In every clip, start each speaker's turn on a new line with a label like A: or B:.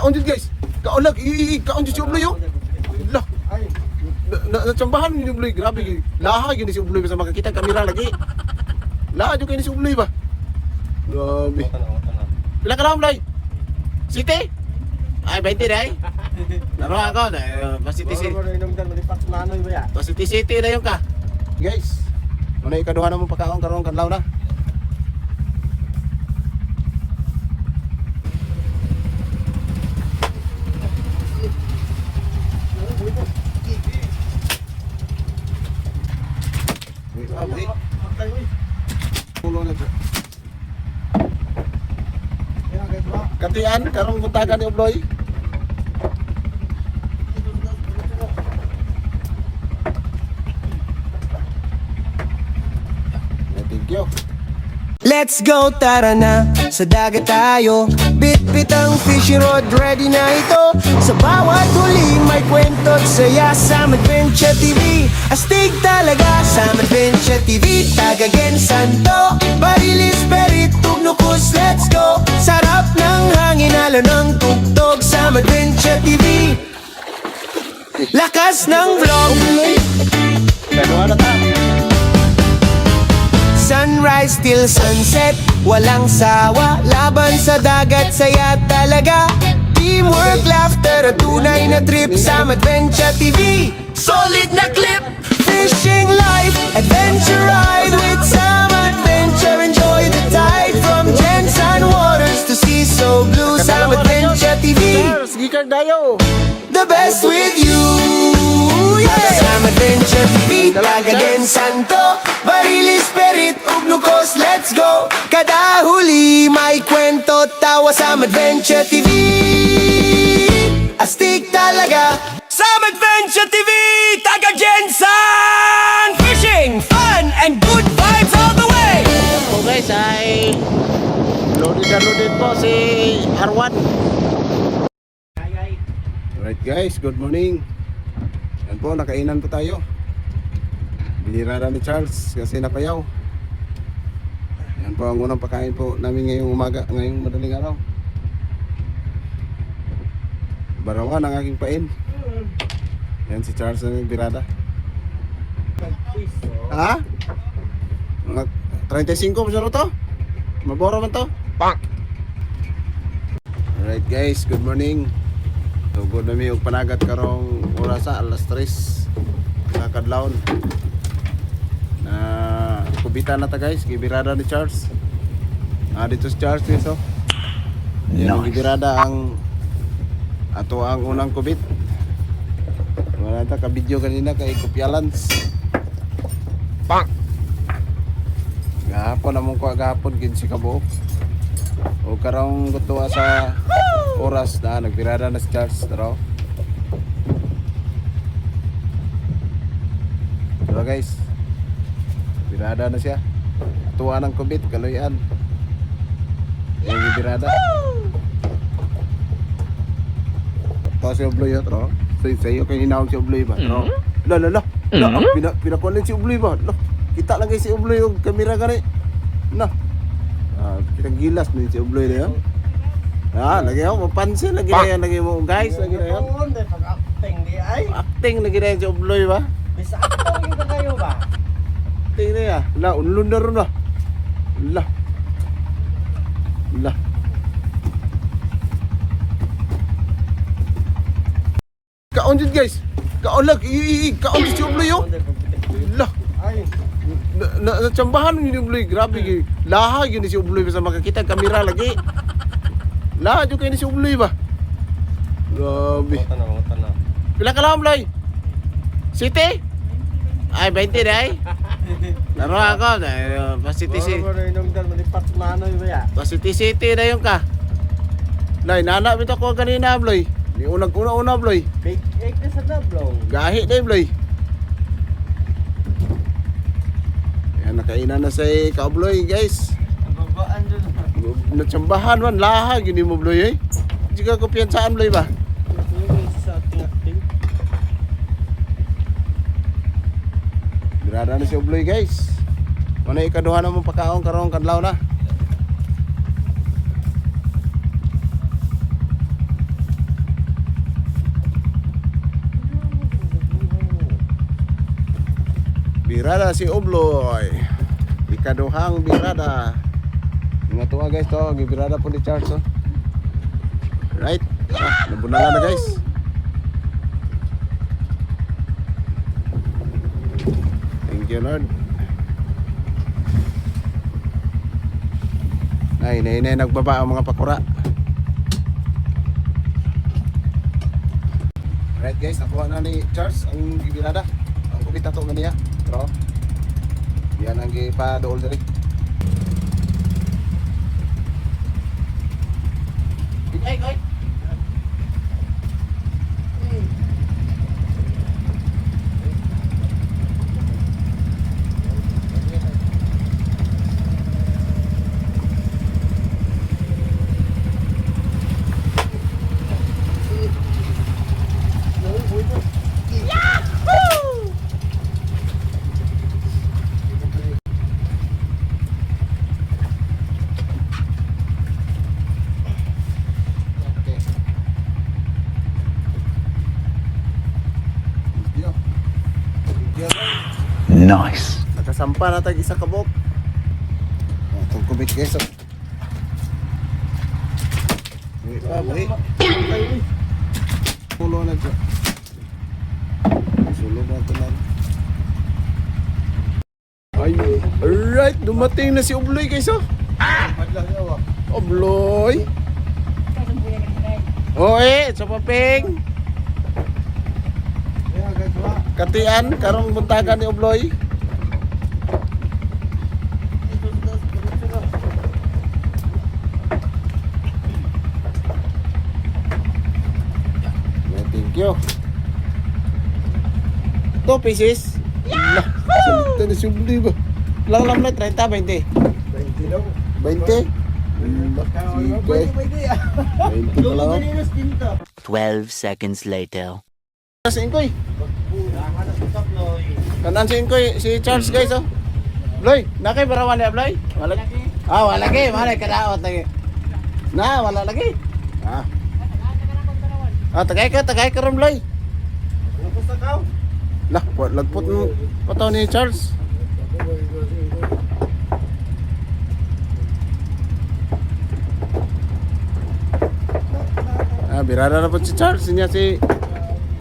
A: Kaon jud guys. Kaon lag, kaon jud si Ubloy yo. Lah. Natsambahan ni Ubloy, grabe. Laha gyud si Ubloy sa makakita kamera lagi. Laha jud kay ni si Ubloy ba. Grabe. Pila ka lang Ubloy? City? Ay 20 dai. Laro ako na City City. City City na yung ka. Guys, muna ikaduha na mo pagkaon karon kadlaw na. Katian karong buntagan ni Ubloy. Thank you.
B: Let's go, tara na, sa dagat tayo. Bit-bit ang fishing rod, ready na ito. Sa bawat huli may kwento't saya sa Adventure TV. Astig talaga sa Adventure TV. Tagagen santo, Barilis, Berit, Tugnukus, let's go. Sarap ng hangin, halo ng tugtog sa Adventure TV. Lakas ng vlog,
A: Kaduha na ta.
B: sunrise till sunset, walang sawa. Laban sa dagat, saya talaga. Teamwork, laughter at tunay na trip sa Adventure TV. Solid na clip, fishing life, adventure ride with some adventure. Enjoy the tide from Jensen Waters to sea so blue sa Adventure TV.
A: Sige ka dayo.
B: The best with you, yeah. Sa Adventure TV, Tagagen Santo, Barilis, Perit, Ugnukos, let's go. Kada huli may kwento, tawa sa Adventure TV. Astig talaga sa Adventure TV, Tagagen San. Fishing, fun, and good vibes all the way.
A: So guys ay loaded po si Arwan. Alright guys, good morning. Yan po, nakainan po tayo. Binira ni Charles kasi napayaw. Yan po ang unang pagkain po namin ngayong umaga, ngayong madaling araw. Barawan ang aking pain. Yan si Charles na birada. Ha? Mga 35 masaro to? Maboro man to? Pak! Alright guys, good morning. Tugod na mi og panagat karong orasa alas 3 sa kadlawon. Na kubitan na ta guys, gibirada ni Charles. Dito si Charles dito. Yan ang gibirada ang ato ang unang kubit. Wala ta ka video kanina kay Kopyalans. Pak. Gahapon among ko gahapon gid si kabuok. O karong gutuwa sa oras na nagbirada na si Charles daro. Diba guys, birada na siya. Tuwa ng kubit, kaloyan. Yung birada. Ito si Ubloy yun, tro. Sa'yo kayo hinawag si Ubloy ba? Tro. La. Pinakuan si Ubloy ba? Kita lang kayo si Ubloy yung kamera ka rin. Kitang gilas ni si Ubloy na yun. Lagi ako mapansin lagi na yan, lagi mo guys, lagi na yan.
C: Pag-acting di ay.
A: Acting lagi na yan si Ubloy ba?
C: Bisa acting ka kayo ba?
A: Acting na yan. Unlun na rin na. La. Kaon dyan guys. Kaon lag, kaon si Ubloy yo. La.
C: Ay.
A: Natsambahan ni Ubloy, grabe. Laha yun si Ubloy sa makakita kamera lagi. Lahat yung kayo ni si Ubloy ba? Grabe.
C: Tanaw.
A: Pila ka lang Ubloy? City? Ay 20 dai. Laro ako na City City. City City na yung ka. Nay, nana bitaw ko kanina Ubloy. Ni una Ubloy.
C: Big egg na sa dablo.
A: Gahi na Ubloy. Yan nakainan na sa Kaubloy guys.
C: Ang babaan dun.
A: Natsambahan man laha gini mo Ubloy eh. Jika ko piyansaan Ubloy ba?
C: Sa acting.
A: Birada na si Ubloy guys. Muna ikaduha na mong pagkaon karong kadlaw na. Birada si Ubloy. Ikaduhang birada. Mga tuwa guys to, gibirada po ni Charles oh. Right. Nabunala na guys. Thank you Lord. Ay, nagbaba ang mga pakura. Right guys, nakuha na ni Charles ang gibirada. Ang kumita to maniya. Pero yan ang gipa-dool diri. Ay, ay.
B: Nice.
A: Nakasampa na tag isa kabok. Itong kubit guys. Pulo na dyan. Sulod na ito lang. Ay, alright. Dumating na si Ubloy guys oh. Ubloy. Oe, sa papeng. Katian, karong buntagan ni Ubloy. Thank you. 2 pieces. Lah, salita na si Ubloy ba? Lang na 30, 20.
C: 20 daw.
A: 20? Sige. 20 pa lang.
D: 12 seconds later.
A: Si Inkoy. Kanan si Inkoy, si Charles guys oh. Bloy, nakay barawan niya Bloy? Wala lagi. Ah, wala lagi, malay kadaot lagi. Na, wala lagi. Ah. Ah, tagay ka ron Bloy.
C: Tapos na ka?
A: Lah, lagpot mo pataw ni Charles. Ah, birada na po si Charles, niya si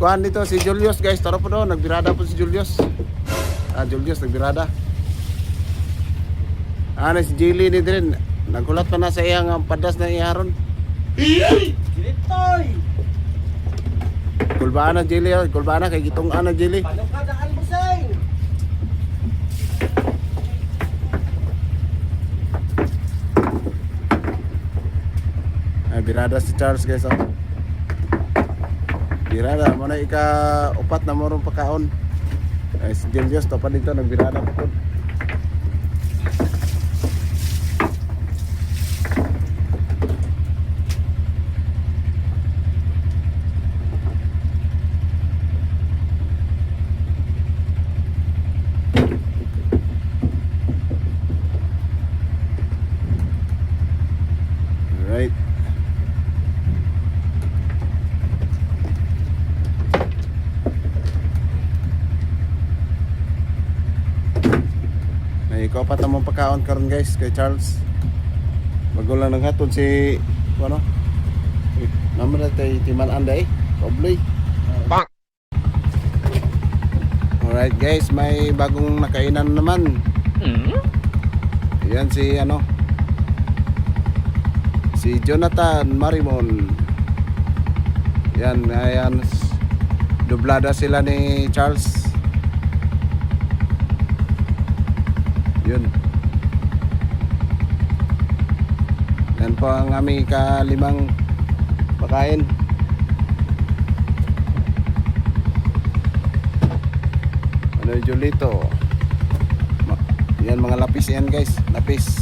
A: kuhan dito si Julius guys, tara po doon, nagbirada po si Julius. Ah, Julius nagbirada. Ah, na si Jilly ni din, nagkulat pa na sa iyang padas na iharon.
C: Kilitoy!
A: Kulbaan na Jilly, kulbaan na kay gitong ana Jilly.
C: Palukadaan mo say!
A: Ah, birada si Charles guys oh. Birada mo na ika-upat na morong pagkaon. Ay, si Julius to pa dito nagbirada po. Right. Ikaw pa tamang pagkaon karon guys kay Charles. Magulang nang hatod si ano? Naman na tay Timan Anday, Ubloy. Alright guys, may bagong nakainan naman. Yan si ano? Si Jonathan Marimon. Yan, ayan. Dublada sila ni Charles. Yun. Yan po ang aming ika-5 pakain. Ano yung Julito? Yan mga lapis yan guys. Lapis.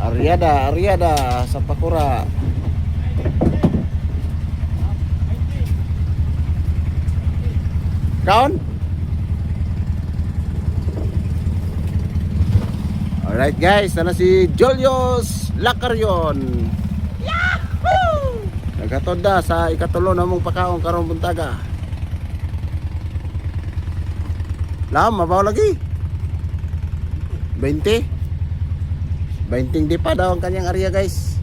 A: Ariada sa Pakura. Kaon? Alright guys, sana si Julius Lacaryon. Yahoo! Nagatod na sa ikatulo na mong pakaon karong buntaga. Lam, mabaw lagi. 20. 20 di pa daw ang kanyang area guys.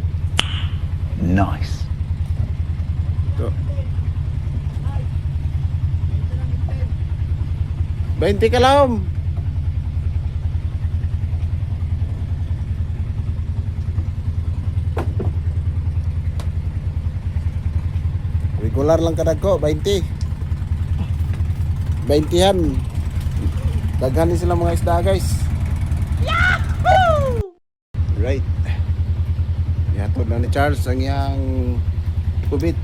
D: Nice.
A: So, 20 ka lang. Regular lang kadag ko, 20. 20-han. Daghan ni sila mga isda guys. Yahoo! Right. Yatod na ni Charles ang iyang kubit.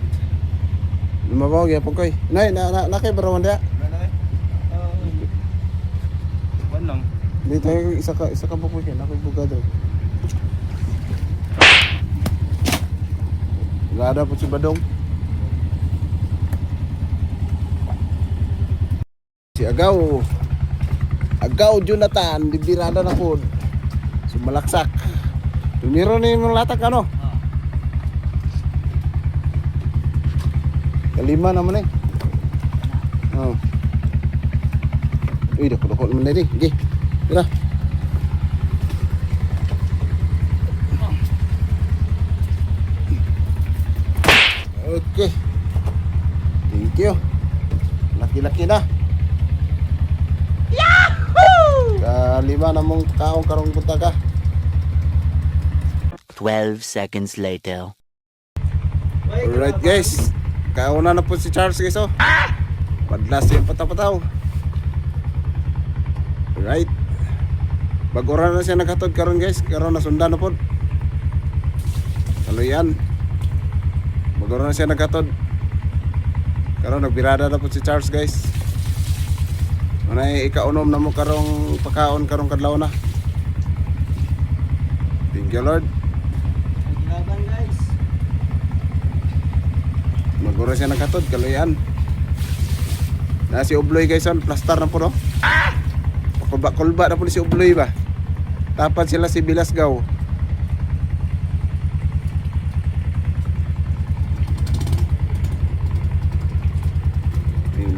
A: Lumabaw gyapon koy. Nay, na kay barawan dia.
C: Buwan lang.
A: Dito isa ka bukoy kay nakoy bugado. Gada po si Badong. Si Agaw Jonathan, bibirada na po. Sumalaksak. Tumiro na yung latak ano? Kalima naman eh. Oh. Uy, dako naman na rin. Sige, tira. Okay. Thank you. Laki-laki na. Kalima na mong kaong karong buntaga.
D: 12 seconds later.
A: Alright guys. Kauna na po si Charles guys oh. Padlas yung patapataw. Alright. Bagora na siya naghatod karon guys. Karon na sundan na po. Kaluyan. Bagora na siya naghatod. Karon nagbirada na po si Charles guys. Manay ikaunom na mo karong pagkaon karong kadlaw na. Thank you Lord.
C: Laban guys.
A: Magura siya nakatod kaluyan. Na si Ubloy guys on plaster na po no. Kulba na po si Ubloy ba. Tapat sila si Bilasgaw.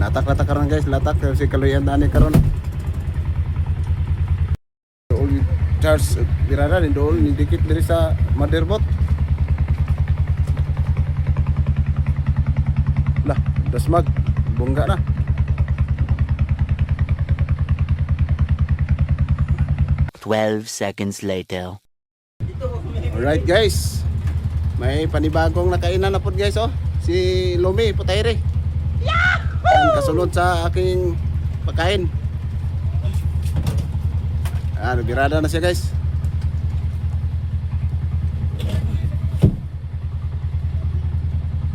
A: Latak karon guys, latak si kaluyan dani karon. All Charles birada ni dol ni dikit dari sa motherboard. Lah, dasmag bongga na.
D: "12 seconds later."
A: Alright guys. May panibagong nakainan na po guys oh. Si Lumi Putayre. Ang kasunod sa aking pagkain. Birada na siya guys.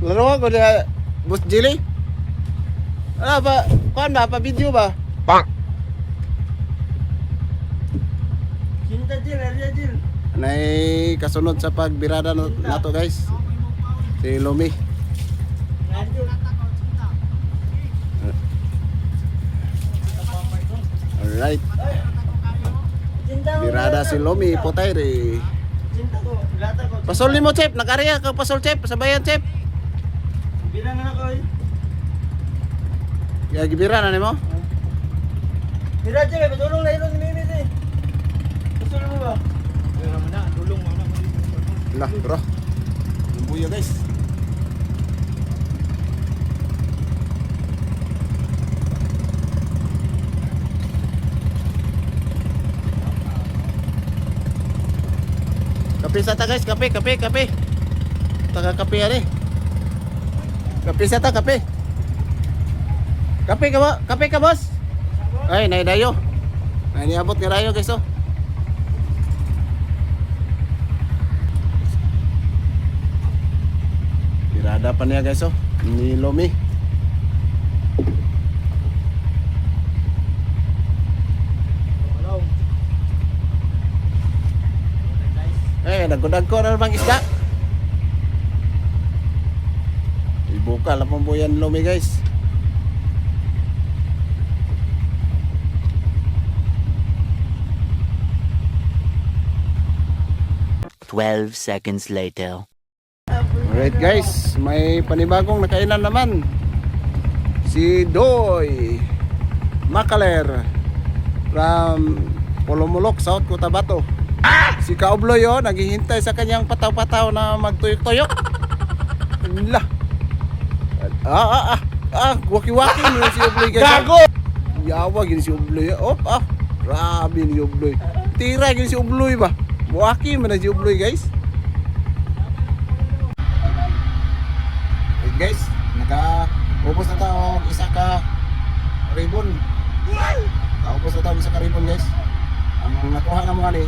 A: Laro ko na Boss Jilly. Kuan ba? Pa-video ba?
C: Cinta Jil, area Jil.
A: Nay kasunod sa pagbirada nato guys. Si Lumi. Alright. Birada si Lumi Putayre.
C: Cinta ko, lata ko.
A: Pasol ni mo chef, nag-area ka pasol chef, sabayan chef.
C: Bilang na ako eh.
A: Ya gibira na nimo.
C: Mira Jil, patulong na yun ni Mimi eh. Gusto mo ba?
A: Lah, bro. Lumbuya guys. Kape sa ta guys, kape. Taga kape ani. Kape sa ta, kape. Kape ka boss. Ay, nay dayo. Nay niabot ni rayo guys oh. Birada pa niya guys oh. Ni Lumi. Nagkudag ko na bang isda. Ibuka lang po yan Lumi guys.
D: "12 seconds later."
A: Alright guys, may panibagong nakainan naman. Si Doy Makaler from Polomolok, South Cotabato. Si Kaobloy oh, naghihintay sa kanyang pataw-pataw na magtuyok-tuyok. Lah. Waki-waki mo si Obloy guys. Gago! Yawa gini si Obloy. Grabe ni Obloy. Tira gini si Obloy ba? Waki man na si Obloy guys. Hey guys, naka-ubos na tao isa ka ribbon. Ubos na tao isa ka ribbon guys. Ang nakuha na mga ni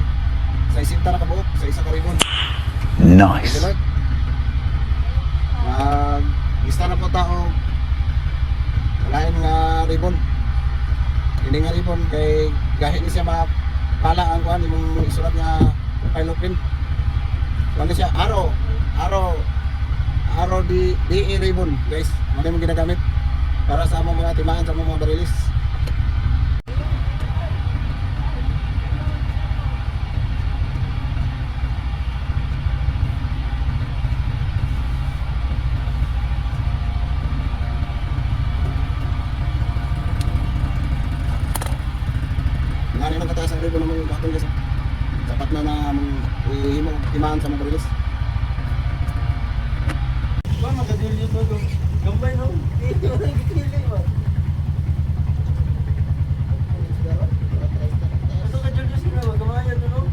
A: sa isinta na kabuok sa isa ka ribbon.
D: Nice.
A: Isa na po tao walain nga ribbon. Hindi nga ribbon kay gahit ni siya mapala ang kuhan imong isulat nga pilopin. Kuhan siya araw di ribbon guys. Ano yung ginagamit para sa among mga timaan sa mga barilis. Ngani nang kataas ang ribbon ng mga bakon guys. Sapat na na ihimo timaan sa mga barilis.
C: Ba makadili mo to. Gambay no. Dito na gitili ba. Ato ka Julius na ba gamaya to no.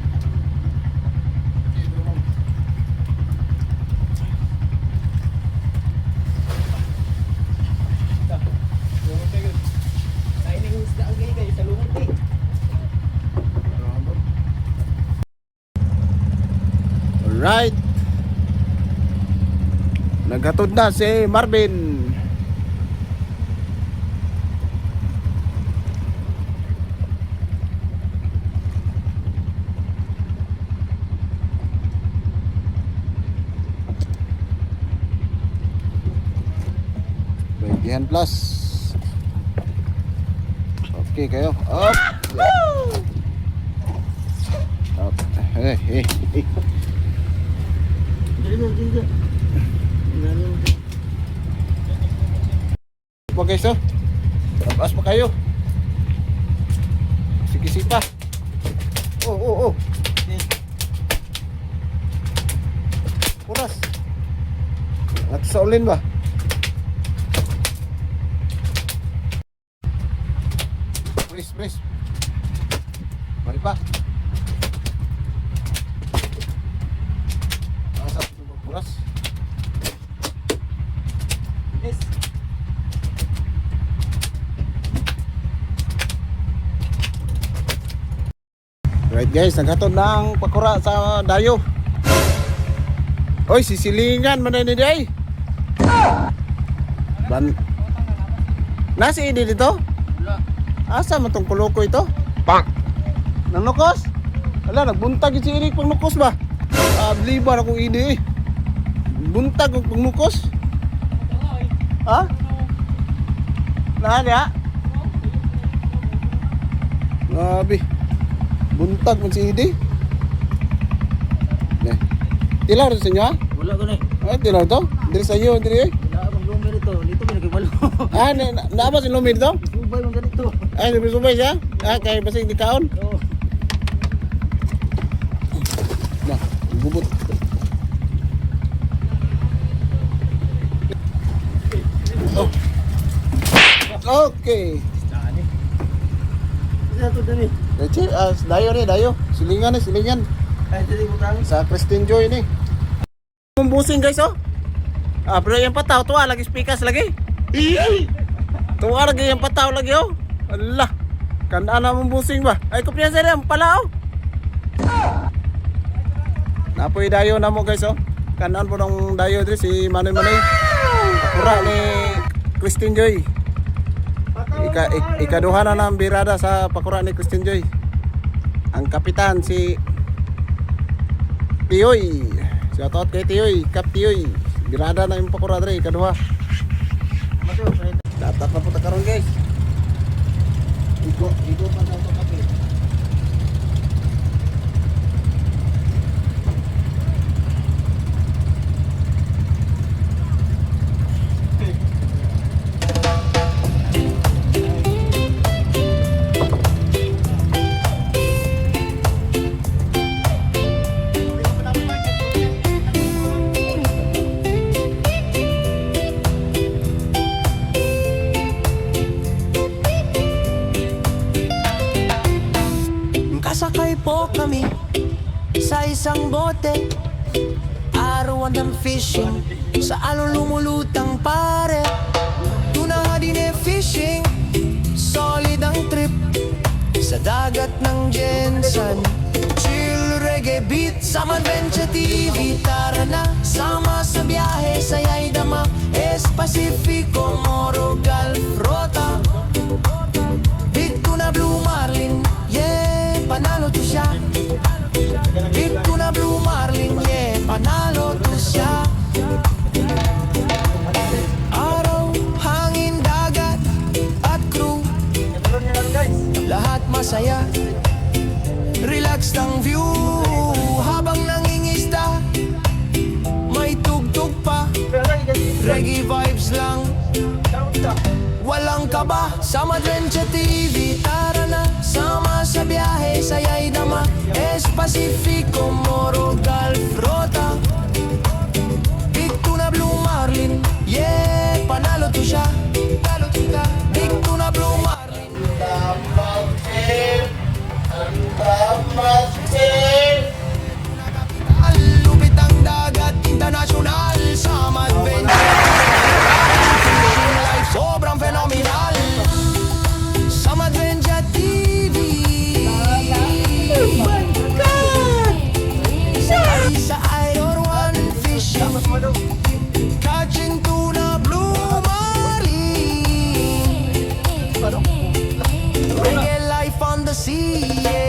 A: Alright. Naghatod na si Marvin. Bagian plus. Okay kayo. Up. Up. Hey.
C: Dili.
A: Po guys oh. Taas pa kayo. Sige sipa. Oh. Puras. At sa ulin ba? Press. Mari pa. Puras.
C: Yes.
A: Right guys, naghatod na ang pakura sa dayo. Oy, sisilingan man ni day. Nasi idi dito?
C: Wala.
A: Asa man tong kuloko ito?
D: Bang!
A: Nanukos? Ala, nagbuntag si Eric pag nukos ba? Libar akong idi eh. Buntag ang pagnukos. Ha? Naan ya? Grabe. Buntag man si Idi. Tilaw rin sa inyo ha?
C: Wala ko na.
A: Ay, tilaw to? Diri sa iyo, diri eh.
C: Wala akong lumir ito. Dito may nagkibalo.
A: Naaba si Lumid to?
C: Subay mong ganito.
A: Ay, subay siya? Kaya basta hindi kaon?
C: Oo.
A: Na, bubot. Oh. Okay.
C: Isa to dali.
A: Dayo. Silingan.
C: Ay dali mo tang.
A: Sa Christine Joy ni. Bumbusing guys oh. Pero yung pataw tuwa lagi speakers lagi. Tuwa lagi yung pataw lagi oh. Allah. Kanaan na bumbusing ba? Ay kumpiyansa rin pala oh. Napoy dayo na mo guys oh. Kanaan po ng dayo dito si Manoy. Pura ni Christine Joy. Ikaduha na ng birada sa pakura ni Christine Joy. Ang kapitan si Tiyoy. Shoutout kay Tiyoy, Kap Tiyoy. Birada na yung pakura dre, ikaduha. Dapat na po ta karon guys. Igo pa sa ito kape.
B: kami sa isang bote. Arawan ng fishing sa alon lumulutang pare. Tuna din fishing, solid ang trip sa dagat ng Jensen. Chill reggae beat sa Adventure TV. Tara na, sama sa biyahe, sayay dama. Pacifico, Moro, Gulf, Rota. Big tuna, Blue Marlin, yeah, panalo to siya. Big tuna, Blue Marlin, yeah, panalo to siya. Araw, hangin, dagat, at crew,
C: Tuloy niyo lang guys.
B: lahat masaya. Relax ng view habang nangingisda. May tugtog pa,
C: Pero lagi guys.
B: reggae vibes lang.
C: Count.
B: Walang kaba sa Adventure TV. Tara na, sama sa biyahe, sayay dama. Pacifico, Moro, Gulf, Rota. Big tuna, Blue Marlin, yeah, panalo to siya. Big tuna, Blue Marlin. Al lupit ang dagat, international sa Adventure. Fishing life, sobrang phenomenal sa Adventure TV. Oh my God! Sa Idol One Fishing, catching tuna, Blue Marlin. Reggae life on the sea, yeah.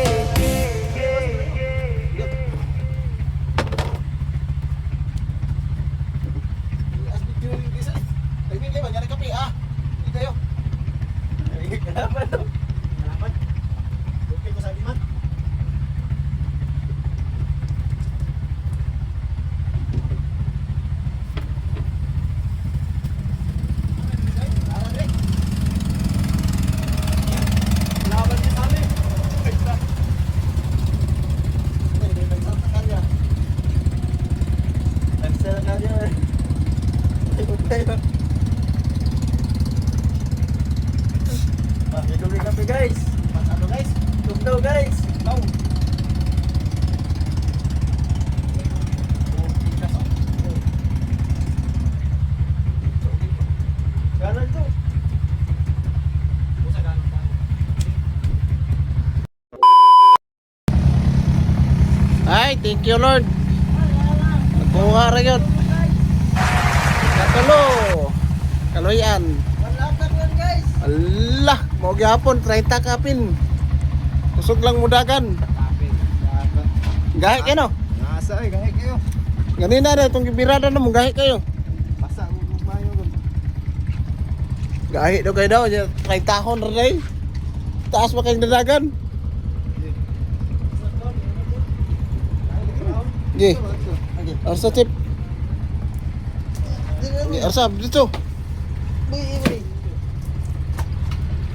C: Guys, ano guys? Tugnaw guys. Ganon to.
A: Ay, thank you Lord. Nagkuha rin yun. Katulo. Kaloyan.
C: Wala ka yan guys.
A: Allah, mau gyapon 30 kapin. Kusog lang mudagan. Gahi kayo no?
C: Nasa ay gahe kayo.
A: Ganina na itong gibirada na mo, gahi kayo.
C: Basta ang gumayo ko.
A: Gahi daw kayo daw, 30 tahon rin. Taas pa kayong dadagan. Gi, arsa chip. Gi, arsa, dito.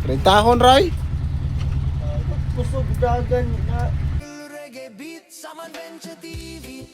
A: 30 tahon ray.
C: Kusog dagan na
B: Reggae beat sa Adventure TV.